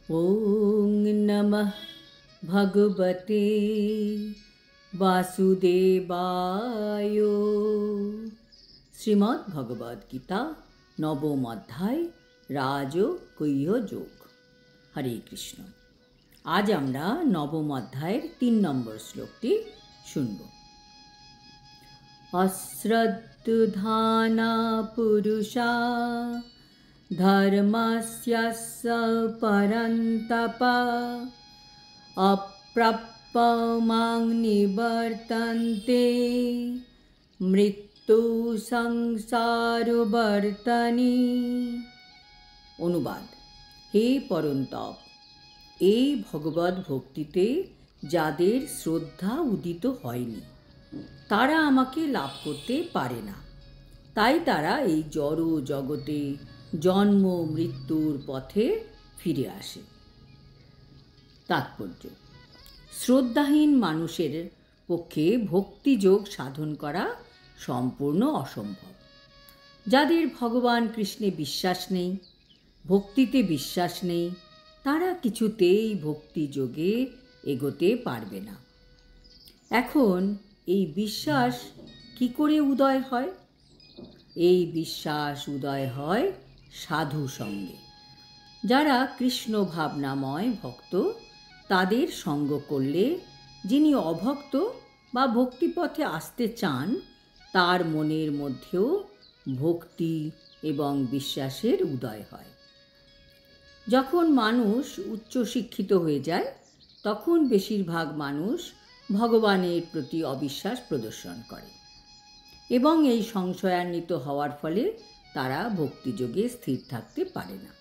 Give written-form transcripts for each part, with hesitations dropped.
ওং নমঃ ভগবতে বাসুদেবায়। শ্রীমদ্ ভগবদ গীতা নবম অধ্যায় রাজগুহ্য যোগ। হরে কৃষ্ণ। আজ আমরা নবম অধ্যায়ের 3 নম্বর শ্লোকটি শুনব। অশ্রদ্ধধানা পুরুষা ধর্মস্য পরন্তপ অপ্রাপ্যমাং নিবর্তন্তে মৃত্যু সংসারবর্তনী। অনুবাদ: হে পরন্তপ, এই ভগবদ ভক্তিতে যাদের শ্রদ্ধা উদিত হয়নি তারা আমাকে লাভ করতে পারে না, তাই তারা এই জড় জগতে জন্ম মৃত্যুর পথে ফিরে আসে। তাৎপর্য: শ্রদ্ধাহীন মানুষের পক্ষে ভক্তিযোগ সাধন করা সম্পূর্ণ অসম্ভব। যাদের ভগবান কৃষ্ণে বিশ্বাস নেই, ভক্তিতে বিশ্বাস নেই, তারা কিছুতেই ভক্তিযোগে এগোতে পারবে না। এখন এই বিশ্বাস কি করে উদয় হয়? এই বিশ্বাস উদয় হয় সাধু সঙ্গে। যারা কৃষ্ণ ভাবনাময় ভক্ত, তাদের সঙ্গ করলে যিনি অভক্ত বা ভক্তিপথে আসতে চান তার মনের মধ্যেও ভক্তি এবং বিশ্বাসের উদয় হয়। যখন মানুষ উচ্চশিক্ষিত হয়ে যায় তখন বেশিরভাগ মানুষ ভগবানের প্রতি অবিশ্বাস প্রদর্শন করে এবং এই সংশয়ান্বিত হওয়ার ফলে তারা ভক্তিযোগে স্থির থাকতে পারে না।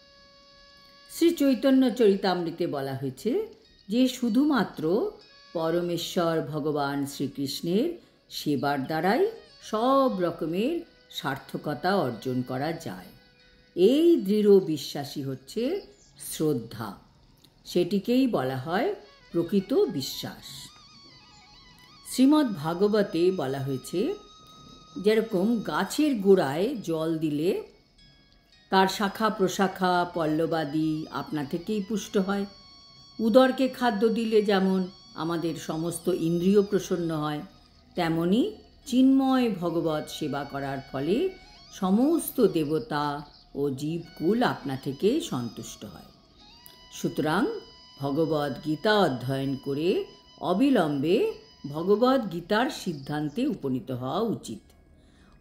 শ্রী চৈতন্য চরিতামৃতে বলা হয়েছে যে শুধুমাত্র পরমেশ্বর ভগবান শ্রীকৃষ্ণের সেবার দ্বারাই সব রকমের সার্থকতা অর্জন করা যায়। এই দৃঢ় বিশ্বাসী হচ্ছে শ্রদ্ধা, সেটিকেই বলা হয় প্রকৃত বিশ্বাস। শ্রীমদ্ ভাগবতে বলা হয়েছে, যেরকম গাছের গোড়ায় জল দিলে তার শাখা প্রশাখা পল্লবাদি আপনা থেকেই পুষ্ট হয়, উদরকে খাদ্য দিলে যেমন আমাদের সমস্ত ইন্দ্রিয় প্রসন্ন হয়, তেমনি চিন্ময় ভগবত সেবা করার ফলে সমস্ত দেবতা ও জীবকুল আপনা থেকে সন্তুষ্ট হয়। সুতরাং ভগবদ গীতা অধ্যয়ন করে অবিলম্বে ভগবদ গীতার সিদ্ধান্তে উপনীত হওয়া উচিত।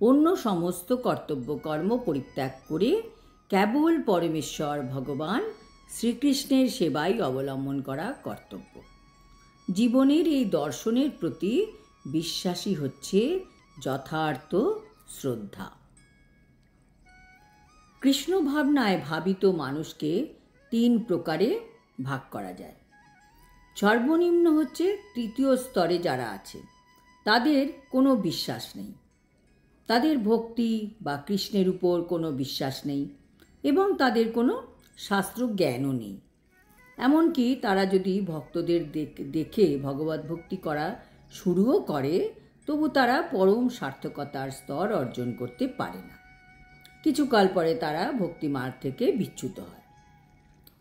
অন্য সমস্ত কর্তব্যকর্ম পরিত্যাগ করে কেবল পরমেশ্বর ভগবান শ্রীকৃষ্ণের সেবাই অবলম্বন করা কর্তব্য। জীবনের এই দর্শনের প্রতি বিশ্বাসী হচ্ছে যথার্থ শ্রদ্ধা। কৃষ্ণ ভাবনায় ভাবিত মানুষকে 3 প্রকারে ভাগ করা যায়। সর্বনিম্ন হচ্ছে তৃতীয় স্তরে যারা আছে, তাদের কোনো বিশ্বাস নেই, তাদের ভক্তি বা কৃষ্ণের উপর কোনো বিশ্বাস নেই এবং তাদের কোনো শাস্ত্র জ্ঞানও নেই। এমনকি তারা যদি ভক্তদের দেখে ভগবত ভক্তি করা শুরুও করে, তবু তারা পরম সার্থকতার স্তর অর্জন করতে পারে না। কিছুকাল পরে তারা ভক্তিমার্গ থেকে বিচ্যুত হয়।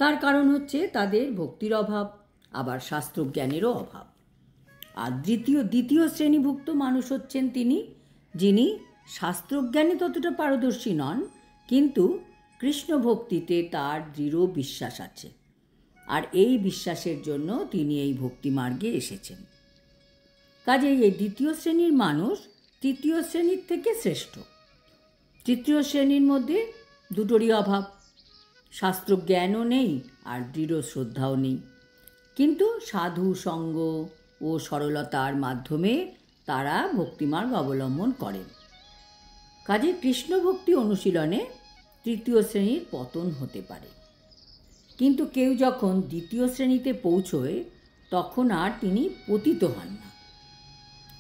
তার কারণ হচ্ছে তাদের ভক্তির অভাব, আবার শাস্ত্রজ্ঞানেরও অভাব। আর দ্বিতীয় শ্রেণীভুক্ত মানুষ হচ্ছেন তিনি, যিনি শাস্ত্রজ্ঞানে ততটা পারদর্শী নন, কিন্তু কৃষ্ণ ভক্তিতে তার দৃঢ় বিশ্বাস আছে, আর এই বিশ্বাসের জন্য তিনি এই ভক্তিমার্গে এসেছেন। কাজেই এই দ্বিতীয় শ্রেণীর মানুষ তৃতীয় শ্রেণীর থেকে শ্রেষ্ঠ। তৃতীয় শ্রেণীর মধ্যে দুটোরই অভাব, শাস্ত্রজ্ঞানও নেই আর দৃঢ় শ্রদ্ধাও নেই, কিন্তু সাধু সঙ্গ ও সরলতার মাধ্যমে তারা ভক্তিমার্গ অবলম্বন করেন। কাজে কৃষ্ণ ভক্তি অনুশীলনে তৃতীয় শ্রেণীর পতন হতে পারে, কিন্তু কেউ যখন দ্বিতীয় শ্রেণীতে পৌঁছয় তখন আর তিনি পতিত হন না।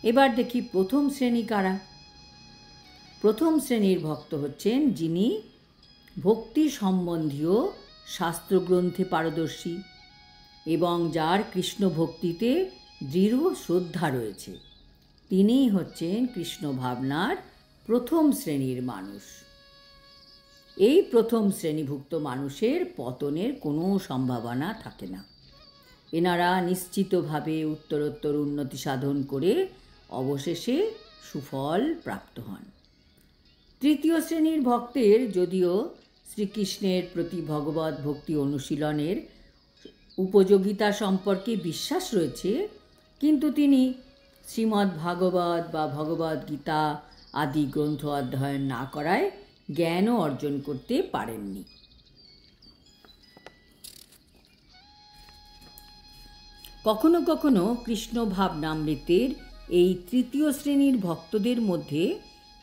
এবার দেখি প্রথম শ্রেণী কারা। প্রথম শ্রেণীর ভক্ত হচ্ছেন যিনি ভক্তি সম্বন্ধীয় শাস্ত্রগ্রন্থে পারদর্শী এবং যার কৃষ্ণ ভক্তিতে দৃঢ় শ্রদ্ধা রয়েছে। তিনিই হচ্ছেন কৃষ্ণ ভাবনার প্রথম শ্রেণীর মানুষ। এই প্রথম শ্রেণীভুক্ত মানুষের পতনের কোনো সম্ভাবনা থাকে না। এনারা নিশ্চিতভাবে উত্তরোত্তর উন্নতি সাধন করে অবশেষে সুফল প্রাপ্ত হন। তৃতীয় শ্রেণীর ভক্তের যদিও শ্রীকৃষ্ণের প্রতি ভগবত ভক্তি অনুশীলনের উপযোগিতা সম্পর্কে বিশ্বাস রয়েছে, কিন্তু তিনি শ্রীমদ্ ভাগবত বা ভগবদ গীতা আদি গ্রন্থ অধ্যয়ন না করায় জ্ঞানও অর্জন করতে পারেননি। কখনো কখনো কৃষ্ণ ভাবনামৃতের এই তৃতীয় শ্রেণীর ভক্তদের মধ্যে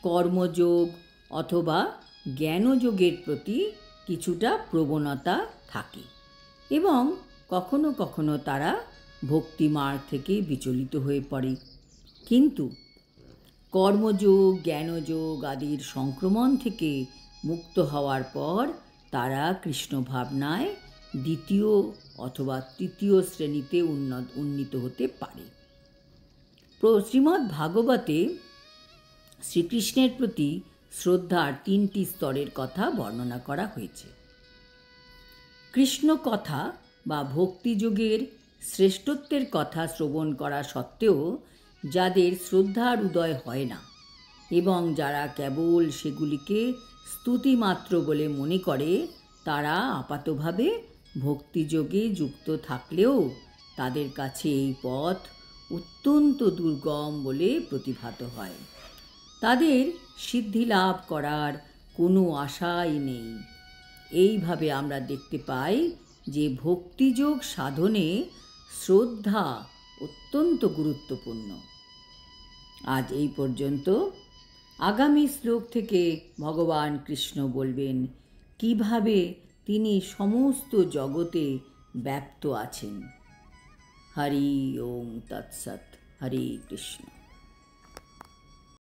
কর্মযোগ অথবা জ্ঞানযোগের প্রতি কিছুটা প্রবণতা থাকে এবং কখনো কখনো তারা ভক্তিমার্গ থেকে বিচলিত হয়ে পড়ে। কিন্তু কর্মযোগ জ্ঞানযোগ আদির সংক্রমণ থেকে মুক্ত হওয়ার পর তারা কৃষ্ণ ভাবনায় দ্বিতীয় অথবা তৃতীয় শ্রেণীতে উন্নীত হতে পারে। শ্রীমদ্ ভাগবতে শ্রীকৃষ্ণের প্রতি শ্রদ্ধার 3টি স্তরের কথা বর্ণনা করা হয়েছে। কৃষ্ণ কথা বা ভক্তিযোগের শ্রেষ্ঠত্বের কথা শ্রবণ করা সত্ত্বেও যাদের শ্রদ্ধার উদয় হয় না এবং যারা কেবল সেগুলিকে স্তুতিমাত্র বলে মনে করে, তারা আপাতভাবে ভক্তিযোগে যুক্ত থাকলেও তাদের কাছে এই পথ অত্যন্ত দুর্গম বলে প্রতিভাত হয়। তাদের সিদ্ধি লাভ করার কোনো আশাই নেই। এইভাবে আমরা দেখতে পাই যে ভক্তিযোগ সাধনে শ্রদ্ধা অত্যন্ত গুরুত্বপূর্ণ। আজ এই পর্যন্ত। আগামী শ্লোক থেকে ভগবান কৃষ্ণ বলবেন কিভাবে তিনি সমস্ত জগতে ব্যাপ্ত আছেন। হরি ওম তৎসৎ। হরে কৃষ্ণ।